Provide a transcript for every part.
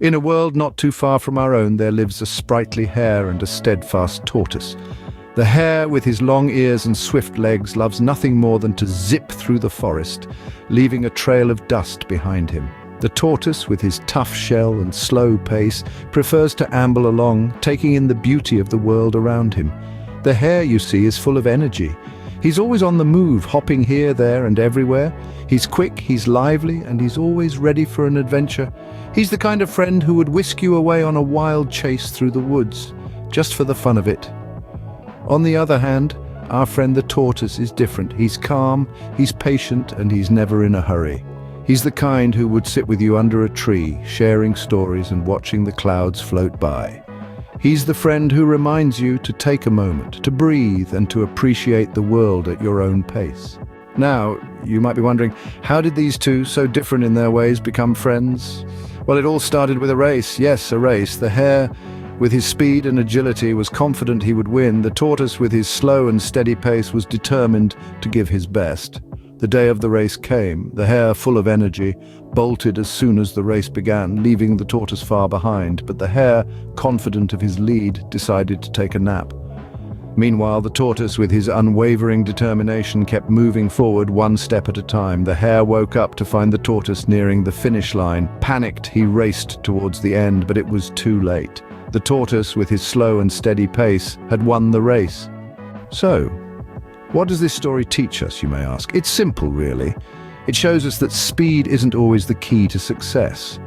In a world not too far from our own, there lives a sprightly hare and a steadfast tortoise. The hare, with his long ears and swift legs, loves nothing more than to zip through the forest, leaving a trail of dust behind him. The tortoise, with his tough shell and slow pace, prefers to amble along, taking in the beauty of the world around him. The hare, you see, is full of energy. He's always on the move, hopping here, there, and everywhere. He's quick, he's lively, and he's always ready for an adventure. He's the kind of friend who would whisk you away on a wild chase through the woods, just for the fun of it. On the other hand, our friend the tortoise is different. He's calm, he's patient, and he's never in a hurry. He's the kind who would sit with you under a tree, sharing stories and watching the clouds float by. He's the friend who reminds you to take a moment, to breathe, and to appreciate the world at your own pace. Now, you might be wondering, how did these two, so different in their ways, become friends? Well, it all started with a race. Yes, a race. The hare, with his speed and agility, was confident he would win. The tortoise, with his slow and steady pace, was determined to give his best. The day of the race came. The hare, full of energy, bolted as soon as the race began, leaving the tortoise far behind. But the hare, confident of his lead, decided to take a nap. Meanwhile, the tortoise, with his unwavering determination, kept moving forward one step at a time. The hare woke up to find the tortoise nearing the finish line. Panicked, he raced towards the end, but it was too late. The tortoise, with his slow and steady pace, had won the race. So, what does this story teach us, you may ask? It's simple, really. It shows us that speed isn't always the key to success.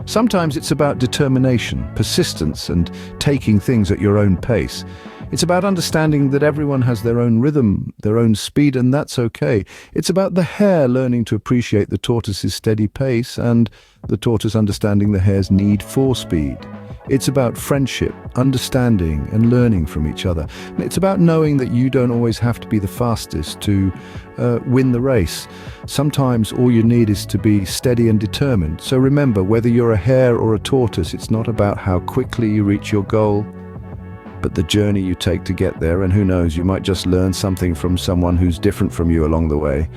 Sometimes it's about determination, persistence, and taking things at your own pace. It's about understanding that everyone has their own rhythm, their own speed, and that's okay. It's about the hare learning to appreciate the tortoise's steady pace and the tortoise understanding the hare's need for speed. It's about friendship, understanding, and learning from each other. And it's about knowing that you don't always have to be the fastest to win the race. Sometimes all you need is to be steady and determined. So remember, whether you're a hare or a tortoise, it's not about how quickly you reach your goal, but the journey you take to get there. And who knows, you might just learn something from someone who's different from you along the way.